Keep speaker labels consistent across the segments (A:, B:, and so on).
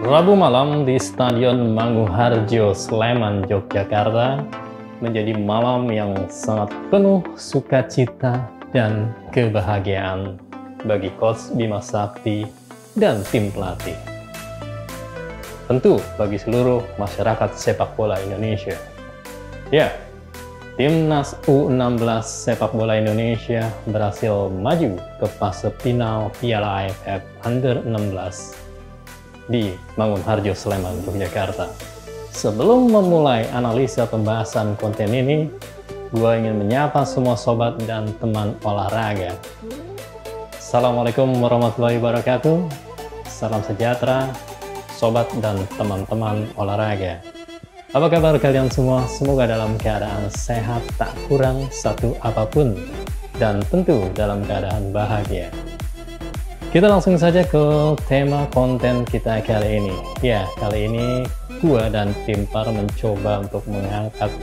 A: Rabu malam di Stadion Mangunharjo, Sleman, Yogyakarta menjadi malam yang sangat penuh sukacita dan kebahagiaan bagi Coach Bima Sakti dan tim pelatih. Tentu bagi seluruh masyarakat sepak bola Indonesia. Ya, Timnas U16 sepak bola Indonesia berhasil maju ke fase final Piala AFF Under 16 di Mangunharjo, Sleman, Yogyakarta. Sebelum memulai analisa pembahasan konten ini, gue ingin menyapa semua sobat dan teman olahraga. Assalamualaikum warahmatullahi wabarakatuh. Salam sejahtera, sobat dan teman-teman olahraga. Apa kabar kalian semua? Semoga dalam keadaan sehat, tak kurang satu apapun, dan tentu dalam keadaan bahagia. Kita langsung saja ke tema konten kita kali ini. Ya, kali ini gua dan tim PAR mencoba untuk mengangkat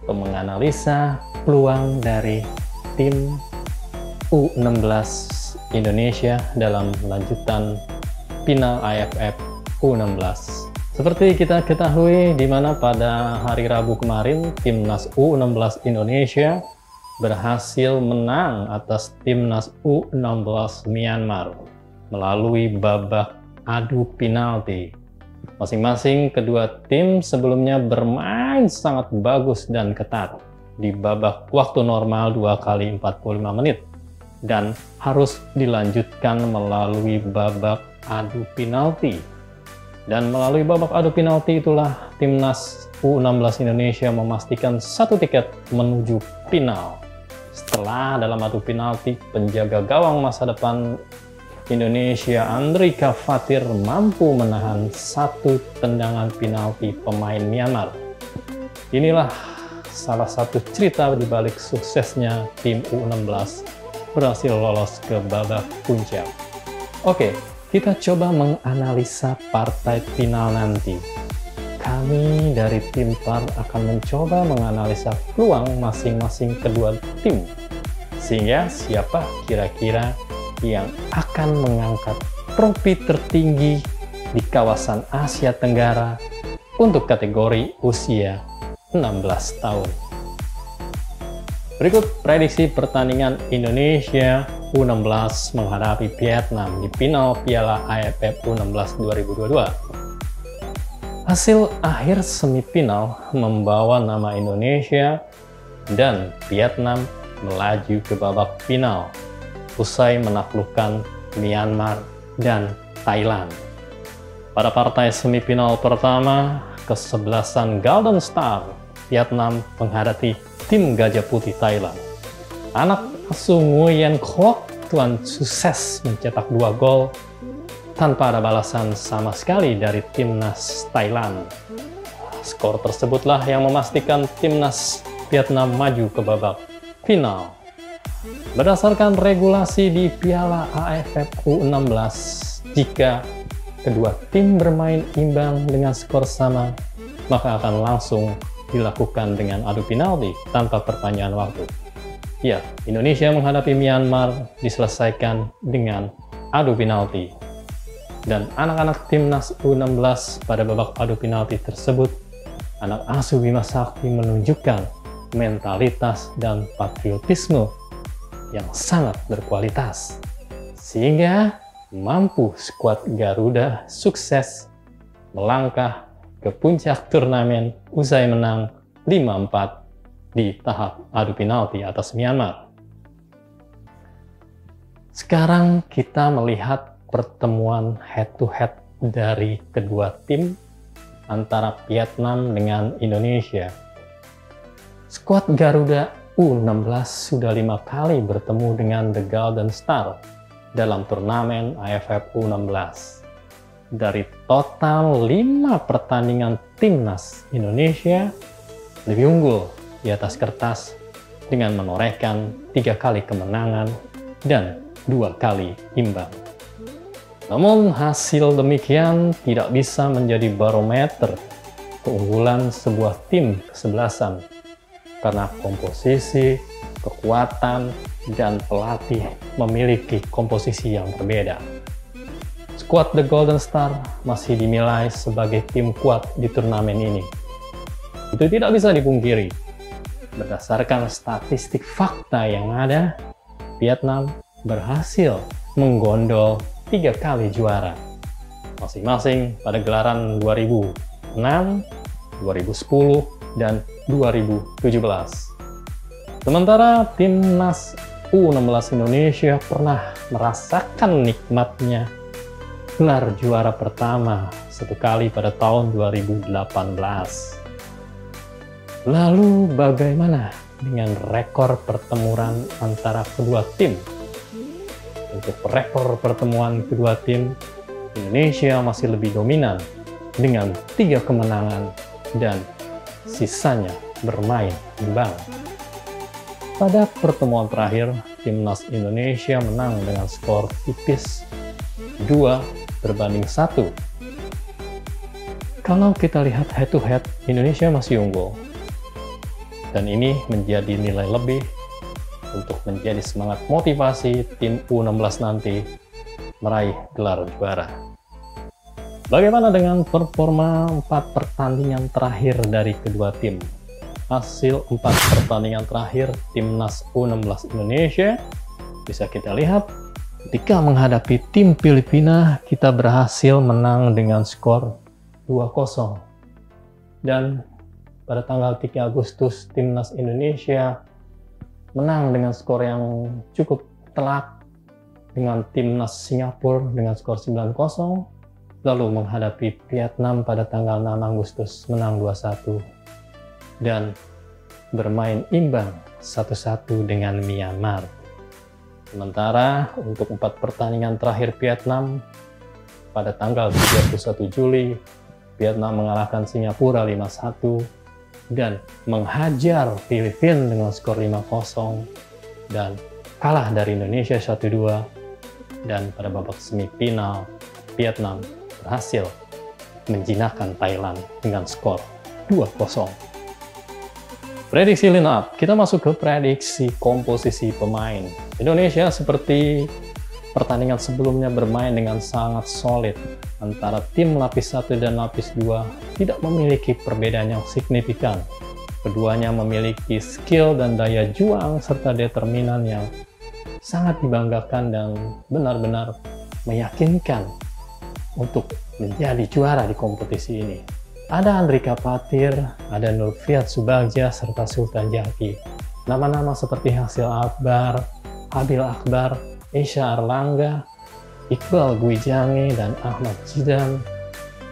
A: atau menganalisa peluang dari tim U16 Indonesia dalam lanjutan final AFF U16. Seperti kita ketahui, di mana pada hari Rabu kemarin Timnas U16 Indonesia berhasil menang atas Timnas U16 Myanmar melalui babak adu penalti. Masing-masing kedua tim sebelumnya bermain sangat bagus dan ketat di babak waktu normal 2 kali 45 menit dan harus dilanjutkan melalui babak adu penalti. Dan melalui babak adu penalti itulah Timnas U16 Indonesia memastikan 1 tiket menuju final. Setelah dalam adu penalti, penjaga gawang masa depan Indonesia Andrika Fatir mampu menahan 1 tendangan penalti pemain Myanmar. Inilah salah satu cerita di balik suksesnya tim U16 berhasil lolos ke babak puncak. Oke, kita coba menganalisa partai final nanti. Kami dari tim PAR akan mencoba menganalisa peluang masing-masing kedua tim, sehingga siapa kira-kira yang akan mengangkat trofi tertinggi di kawasan Asia Tenggara untuk kategori usia 16 tahun. Berikut prediksi pertandingan Indonesia U16 menghadapi Vietnam di final Piala AFF U16 2022. Hasil akhir semifinal membawa nama Indonesia dan Vietnam melaju ke babak final usai menaklukkan Myanmar dan Thailand. Pada partai semifinal pertama, kesebelasan Golden Star Vietnam menghadapi tim Gajah Putih Thailand. Anak asuh Nguyen Quoc Tuan sukses mencetak 2 gol tanpa ada balasan sama sekali dari timnas Thailand. Skor tersebutlah yang memastikan timnas Vietnam maju ke babak final. Berdasarkan regulasi di Piala AFF U16, jika kedua tim bermain imbang dengan skor sama, maka akan langsung dilakukan dengan adu penalti tanpa perpanjangan waktu. Ya, Indonesia menghadapi Myanmar diselesaikan dengan adu penalti. Dan anak-anak Timnas U16 pada babak adu penalti tersebut, anak asuh Bima Sakti menunjukkan mentalitas dan patriotisme yang sangat berkualitas, sehingga mampu skuad Garuda sukses melangkah ke puncak turnamen usai menang 5-4 di tahap adu penalti atas Myanmar. Sekarang kita melihat pertemuan head-to-head dari kedua tim antara Vietnam dengan Indonesia. Skuad Garuda U16 sudah 5 kali bertemu dengan The Golden Star dalam turnamen AFF U16. Dari total 5 pertandingan timnas Indonesia, lebih unggul di atas kertas dengan menorehkan 3 kali kemenangan dan 2 kali imbang. Namun hasil demikian tidak bisa menjadi barometer keunggulan sebuah tim kesebelasan karena komposisi, kekuatan, dan pelatih memiliki komposisi yang berbeda. skuad The Golden Star masih dinilai sebagai tim kuat di turnamen ini. Itu tidak bisa dipungkiri. Berdasarkan statistik fakta yang ada, Vietnam berhasil menggondol 3 kali juara, masing-masing pada gelaran 2006, 2010, dan 2017. Sementara timnas U16 Indonesia pernah merasakan nikmatnya gelar juara pertama satu kali pada tahun 2018. Lalu bagaimana dengan rekor pertemuan antara kedua tim? Untuk rekor pertemuan kedua tim, Indonesia masih lebih dominan dengan 3 kemenangan dan sisanya bermain imbang. Pada pertemuan terakhir, timnas Indonesia menang dengan skor tipis 2-1. Kalau kita lihat head to head, Indonesia masih unggul. Dan ini menjadi nilai lebih untuk menjadi semangat motivasi tim U16 nanti meraih gelar juara. Bagaimana dengan performa 4 pertandingan terakhir dari kedua tim? Hasil 4 pertandingan terakhir timnas U16 Indonesia bisa kita lihat. Ketika menghadapi tim Filipina, kita berhasil menang dengan skor 2-0. Dan pada tanggal 3 Agustus, timnas Indonesia menang dengan skor yang cukup telak dengan timnas Singapura dengan skor 9-0. Lalu menghadapi Vietnam pada tanggal 6 Agustus menang 2-1. Dan bermain imbang 1-1 dengan Myanmar. Sementara untuk 4 pertandingan terakhir Vietnam, pada tanggal 31 Juli, Vietnam mengalahkan Singapura 5-1 dan menghajar Filipina dengan skor 5-0 dan kalah dari Indonesia 1-2, dan pada babak semifinal Vietnam berhasil menjinakkan Thailand dengan skor 2-0. Prediksi line up, kita masuk ke prediksi komposisi pemain. Indonesia seperti pertandingan sebelumnya bermain dengan sangat solid. Antara tim lapis 1 dan lapis 2 tidak memiliki perbedaan yang signifikan. Keduanya memiliki skill dan daya juang serta determinan yang sangat dibanggakan dan benar-benar meyakinkan untuk menjadi juara di kompetisi ini. Ada Andrika Patir, ada Nurfiat Subagja, serta Sultan Jaki. Nama-nama seperti Hasil Akbar, Habil Akbar, Esha Arlangga, Iqbal Gwijange, dan Ahmad Jidan.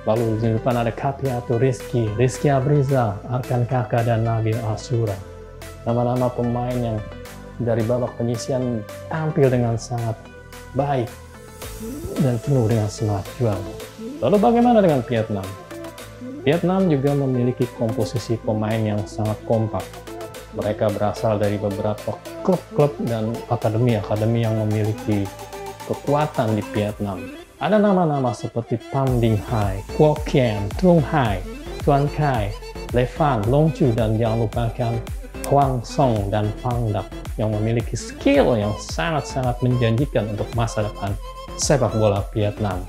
A: Lalu di depan ada Kapiato Rizky, Rizky Abrizal, Arkan Kaka, dan Nabil Asura. Nama-nama pemain yang dari babak penyisian tampil dengan sangat baik dan penuh dengan semangat juang. Lalu bagaimana dengan Vietnam? Vietnam juga memiliki komposisi pemain yang sangat kompak. Mereka berasal dari beberapa klub-klub dan akademi-akademi yang memiliki kekuatan di Vietnam. Ada nama-nama seperti Pham Dinh Hai, Quoc Kien, Trung Hai, Tuan Khai, Le Phan, Long Chu, dan jangan lupakan Huang Song dan Phang Dap yang memiliki skill yang sangat-sangat menjanjikan untuk masa depan sepak bola Vietnam.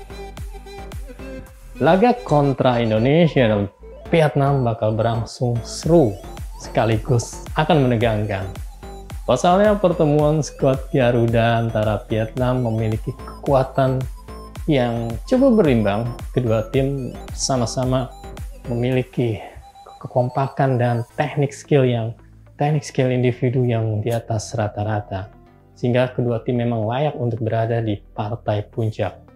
A: Laga kontra Indonesia dan Vietnam bakal berlangsung seru sekaligus akan menegangkan. Pasalnya pertemuan skuad Garuda antara Vietnam memiliki kekuatan yang cukup berimbang. Kedua tim sama-sama memiliki kekompakan dan teknik skill individu yang di atas rata-rata. Sehingga kedua tim memang layak untuk berada di partai puncak.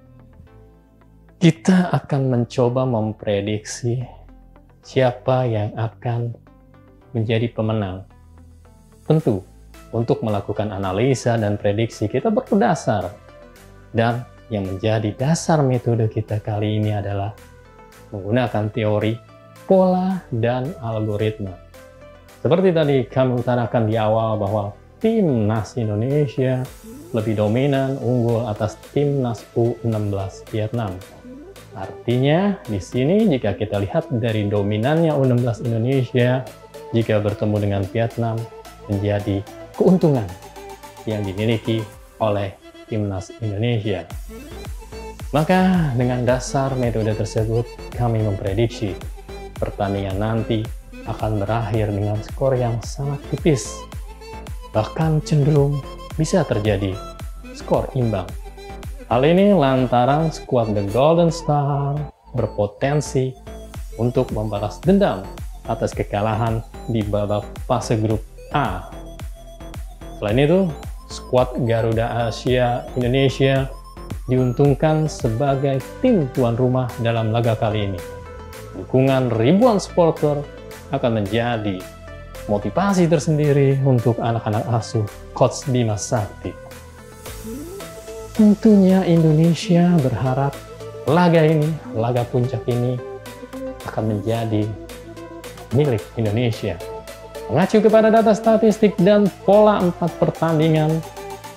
A: Kita akan mencoba memprediksi siapa yang akan menjadi pemenang. Tentu, untuk melakukan analisa dan prediksi kita berdasar. Dan yang menjadi dasar metode kita kali ini adalah menggunakan teori, pola, dan algoritma. Seperti tadi kami utarakan di awal bahwa timnas Indonesia lebih dominan unggul atas timnas U16 Vietnam. Artinya, di sini jika kita lihat dari dominannya U16 Indonesia, jika bertemu dengan Vietnam, menjadi keuntungan yang dimiliki oleh timnas Indonesia. Maka dengan dasar metode tersebut, kami memprediksi pertandingan nanti akan berakhir dengan skor yang sangat tipis. Bahkan cenderung bisa terjadi skor imbang. Hal ini lantaran skuad The Golden Star berpotensi untuk membalas dendam atas kekalahan di babak fase grup A. Selain itu, skuad Garuda Asia Indonesia diuntungkan sebagai tim tuan rumah dalam laga kali ini. Dukungan ribuan supporter akan menjadi motivasi tersendiri untuk anak-anak asuh Coach Bima Sakti. Tentunya Indonesia berharap laga ini, laga puncak ini akan menjadi milik Indonesia. Mengacu kepada data statistik dan pola 4 pertandingan,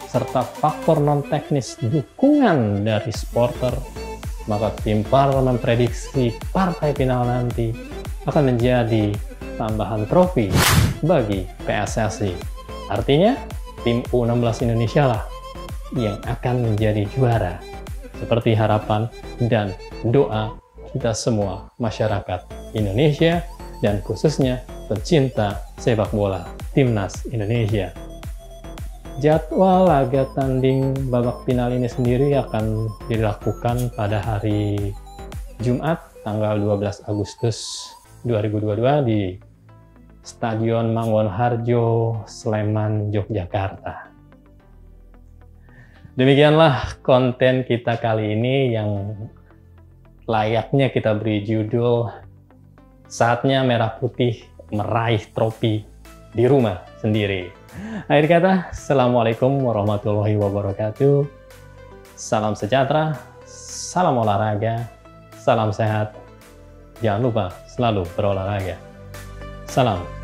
A: serta faktor non-teknis dukungan dari supporter, maka tim PAR memprediksi partai final nanti akan menjadi tambahan trofi bagi PSSI. Artinya, tim U16 Indonesia lah yang akan menjadi juara, seperti harapan dan doa kita semua masyarakat Indonesia dan khususnya pencinta sepak bola Timnas Indonesia. Jadwal laga tanding babak final ini sendiri akan dilakukan pada hari Jumat tanggal 12 Agustus 2022 di Stadion Mangun Harjo, Sleman, Yogyakarta. Demikianlah konten kita kali ini yang layaknya kita beri judul "Saatnya Merah Putih Meraih Trofi di Rumah Sendiri". Akhir kata, Assalamualaikum warahmatullahi wabarakatuh. Salam sejahtera, salam olahraga, salam sehat. Jangan lupa selalu berolahraga. Salam.